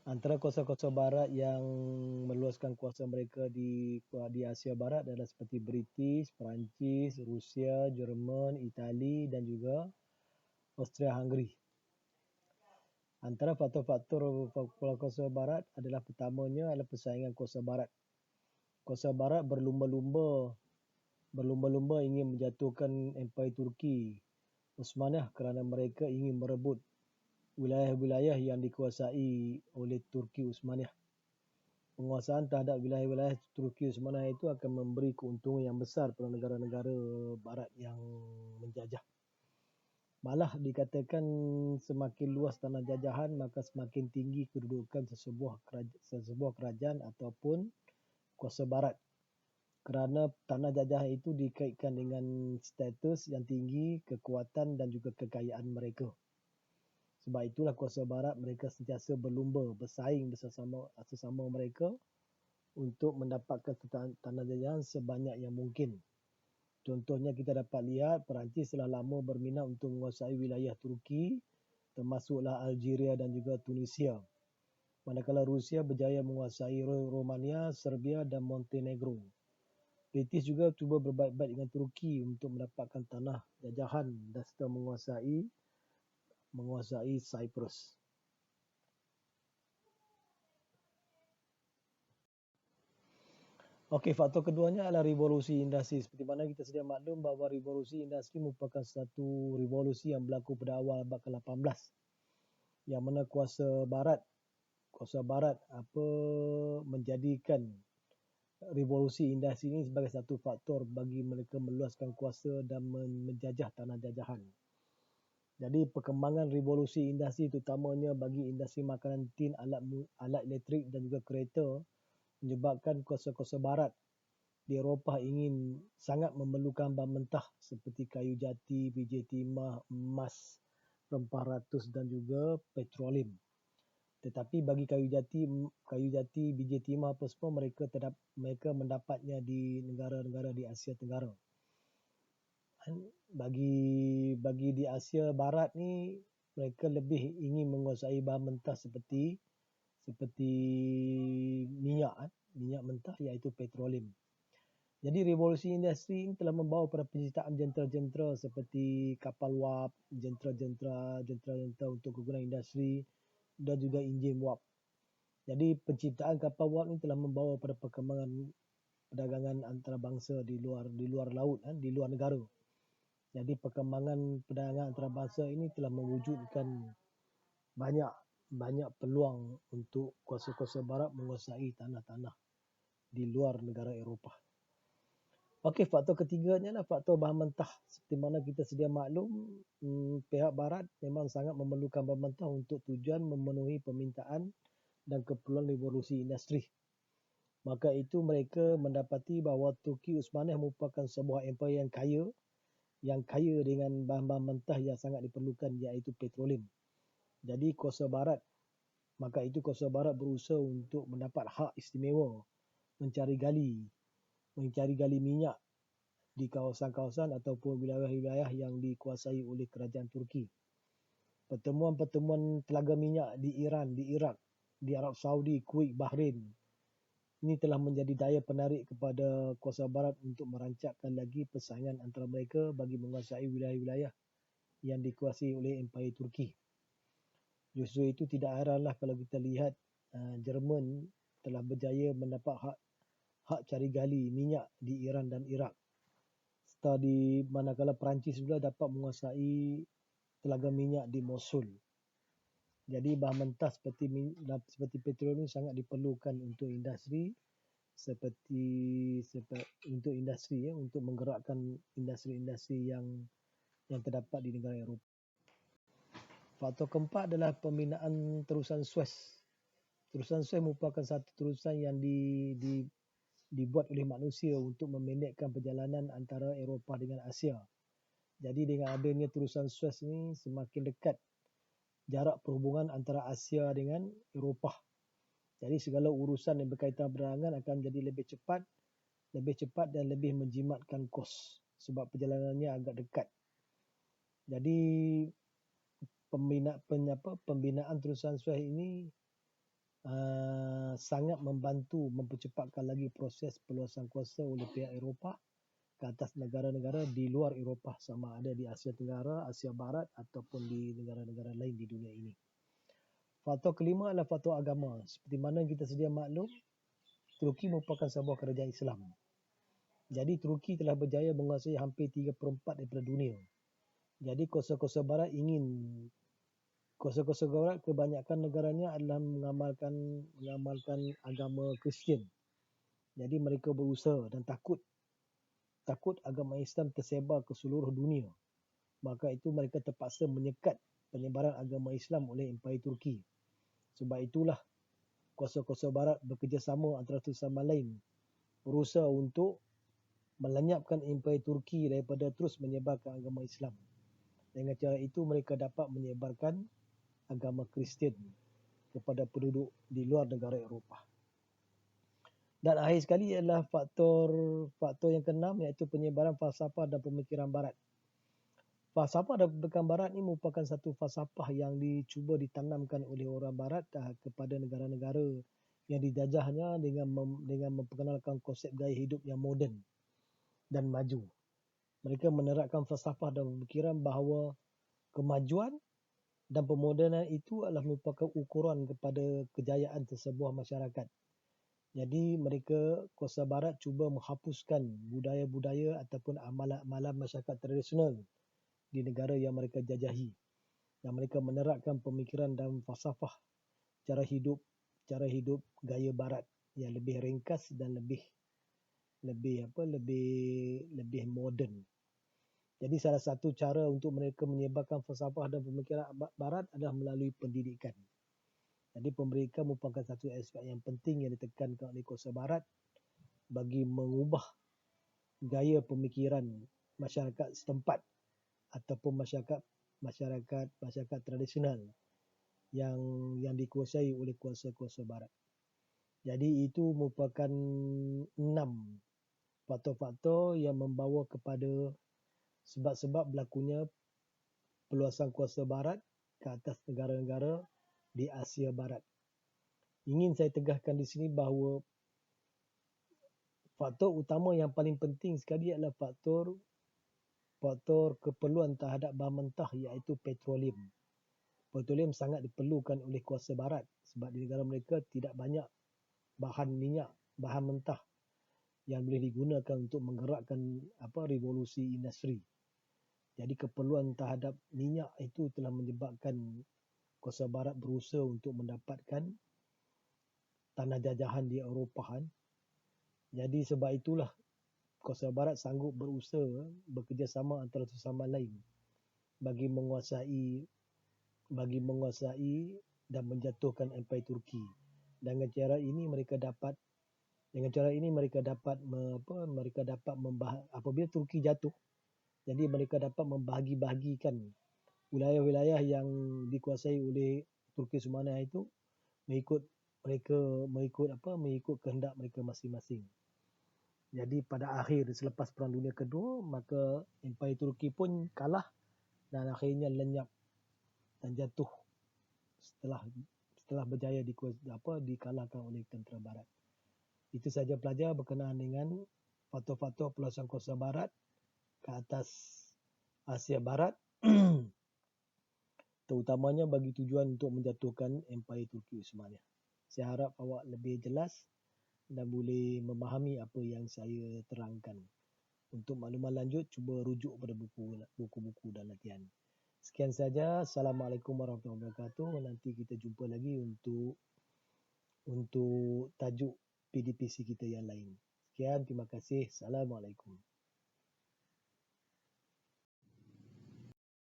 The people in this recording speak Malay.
Antara kuasa-kuasa barat yang meluaskan kuasa mereka di Asia Barat adalah seperti British, Perancis, Rusia, Jerman, Itali dan juga Austria-Hungary. Antara faktor-faktor kuasa barat adalah pertamanya adalah persaingan kuasa barat. Kuasa barat berlumba-lumba ingin menjatuhkan Empire Turki Uthmaniyah kerana mereka ingin merebut wilayah-wilayah yang dikuasai oleh Turki Uthmaniyah. Penguasaan terhadap wilayah-wilayah Turki Uthmaniyah itu akan memberi keuntungan yang besar pada negara-negara barat yang menjajah. Malah dikatakan semakin luas tanah jajahan maka semakin tinggi kedudukan sesebuah kerajaan ataupun kuasa barat. Kerana tanah jajahan itu dikaitkan dengan status yang tinggi, kekuatan dan juga kekayaan mereka. Sebab itulah kuasa barat mereka sentiasa berlumba, bersaing sesama mereka untuk mendapatkan tanah jajahan sebanyak yang mungkin. Contohnya kita dapat lihat Perancis telah lama berminat untuk menguasai wilayah Turki, termasuklah Algeria dan juga Tunisia. Manakala Rusia berjaya menguasai Romania, Serbia dan Montenegro. British juga cuba berbaik-baik dengan Turki untuk mendapatkan tanah jajahan dan serta menguasai Cyprus. Okey, faktor keduanya adalah revolusi industri. Seperti mana kita sedia maklum bahawa revolusi industri merupakan satu revolusi yang berlaku pada awal abad ke-18. Yang mana kuasa barat menjadikan revolusi industri ini sebagai satu faktor bagi mereka meluaskan kuasa dan menjajah tanah jajahan. Jadi perkembangan revolusi industri terutamanya bagi industri makanan tin, alat elektrik dan juga kereta menyebabkan kuasa-kuasa barat di Eropah ingin sangat memerlukan bahan mentah seperti kayu jati, biji timah, emas, rempah ratus dan juga petroleum. Tetapi bagi kayu jati, biji timah apa semua mereka mendapatnya di negara-negara di Asia Tenggara. Bagi di Asia Barat ni mereka lebih ingin menguasai bahan mentah seperti minyak mentah iaitu petroleum. Jadi revolusi industri ini telah membawa pada penciptaan jentera-jentera seperti kapal wap, jentera-jentera untuk kegunaan industri dan juga enjin wap. Jadi penciptaan kapal wap ini telah membawa pada perkembangan perdagangan antarabangsa di luar laut, di luar negara. Jadi perkembangan perdagangan antarabangsa ini telah mewujudkan banyak peluang untuk kuasa-kuasa barat menguasai tanah-tanah di luar negara Eropah. Okey, faktor ketiganya adalah faktor bahan mentah. Seperti mana kita sedia maklum, pihak barat memang sangat memerlukan bahan mentah untuk tujuan memenuhi permintaan dan keperluan revolusi industri. Maka itu mereka mendapati bahawa Turki Uthmaniyah merupakan sebuah empire yang kaya dengan bahan-bahan mentah yang sangat diperlukan iaitu petroleum. Jadi kuasa barat berusaha untuk mendapat hak istimewa mencari gali minyak di kawasan-kawasan ataupun wilayah-wilayah yang dikuasai oleh kerajaan Turki. Pertemuan-pertemuan telaga minyak di Iran, di Iraq, di Arab Saudi, Kuwait, Bahrain ini telah menjadi daya penarik kepada kuasa barat untuk merancangkan lagi persaingan antara mereka bagi menguasai wilayah-wilayah yang dikuasai oleh Empire Turki. Justru itu tidak heranlah kalau kita lihat Jerman telah berjaya mendapat hak cari gali minyak di Iran dan Iraq. Serta di manakala Perancis pula dapat menguasai telaga minyak di Mosul. Jadi bahan mentah seperti petroleum sangat diperlukan untuk industri untuk menggerakkan industri-industri yang terdapat di negara Eropah. Faktor keempat adalah pembinaan terusan Suez. Terusan Suez merupakan satu terusan yang dibuat oleh manusia untuk memendekkan perjalanan antara Eropah dengan Asia. Jadi dengan adanya terusan Suez ini semakin dekat jarak perhubungan antara Asia dengan Eropah. Jadi segala urusan yang berkaitan penerangan akan jadi lebih cepat dan lebih menjimatkan kos sebab perjalanannya agak dekat. Jadi pembinaan terusan Suez ini sangat membantu mempercepatkan lagi proses peluasan kuasa oleh pihak Eropah ke atas negara-negara di luar Eropah, sama ada di Asia Tenggara, Asia Barat ataupun di negara-negara lain di dunia ini. Faktor kelima adalah faktor agama. Seperti mana kita sedia maklum, Turki merupakan sebuah kerajaan Islam. Jadi Turki telah berjaya menguasai hampir 3/4 daripada dunia. Jadi kuasa-kuasa barat kuasa-kuasa barat kebanyakan negaranya adalah mengamalkan agama Kristian. Jadi mereka berusaha dan takut agama Islam tersebar ke seluruh dunia. Maka itu mereka terpaksa menyekat penyebaran agama Islam oleh Empayar Turki. Sebab itulah kuasa-kuasa barat bekerjasama antara satu sama lain berusaha untuk melenyapkan Empayar Turki daripada terus menyebarkan agama Islam. Dengan cara itu mereka dapat menyebarkan agama Kristian kepada penduduk di luar negara Eropah. Dan akhir sekali adalah faktor yang keenam, iaitu penyebaran falsafah dan pemikiran barat. Falsafah dan pemikiran barat ini merupakan satu falsafah yang dicuba ditanamkan oleh orang barat kepada negara-negara yang dijajahnya dengan memperkenalkan konsep gaya hidup yang moden dan maju. Mereka menerapkan falsafah dan pemikiran bahawa kemajuan dan pemodenan itu adalah merupakan ukuran kepada kejayaan sesebuah masyarakat. Jadi mereka, kuasa barat, cuba menghapuskan budaya-budaya ataupun amalan-amalan masyarakat tradisional di negara yang mereka jajahi. Dan mereka menerapkan pemikiran dan falsafah cara hidup gaya barat yang lebih ringkas dan lebih moden. Jadi salah satu cara untuk mereka menyebarkan falsafah dan pemikiran barat adalah melalui pendidikan. Jadi pendidikan merupakan satu aspek yang penting yang ditekankan oleh kuasa barat bagi mengubah gaya pemikiran masyarakat setempat ataupun masyarakat tradisional yang dikuasai oleh kuasa-kuasa barat. Jadi itu merupakan 6 faktor-faktor yang membawa kepada sebab-sebab berlakunya peluasan kuasa barat ke atas negara-negara di Asia Barat. Ingin saya tegaskan di sini bahawa faktor utama yang paling penting sekali adalah faktor keperluan terhadap bahan mentah, iaitu petroleum. Petroleum sangat diperlukan oleh kuasa barat sebab di negara mereka tidak banyak bahan mentah yang boleh digunakan untuk menggerakkan revolusi industri. Jadi keperluan terhadap minyak itu telah menyebabkan kuasa barat berusaha untuk mendapatkan tanah jajahan di Eropah. Jadi sebab itulah kuasa barat sanggup berusaha bekerjasama antara sesama lain bagi menguasai dan menjatuhkan Empayar Turki. Dengan cara ini mereka dapat apabila Turki jatuh, jadi mereka dapat membahagi-bahagikan wilayah-wilayah yang dikuasai oleh Turki Utsmaniyah itu mengikut kehendak mereka masing-masing. Jadi pada akhir selepas Perang Dunia Kedua, maka Empayar Turki pun kalah dan akhirnya lenyap dan jatuh setelah berjaya dikalahkan oleh tentera barat. Itu saja pelajar berkenaan dengan faktor-faktor peluasan kuasa barat ke atas Asia Barat terutamanya bagi tujuan untuk menjatuhkan Empayar Turki Utsmaniyah. Saya harap awak lebih jelas dan boleh memahami apa yang saya terangkan. Untuk makluman lanjut, cuba rujuk pada buku-buku dan latihan. Sekian saja. Assalamualaikum warahmatullahi wabarakatuh. Nanti kita jumpa lagi untuk tajuk PDPC kita yang lain. Sekian, terima kasih. Assalamualaikum.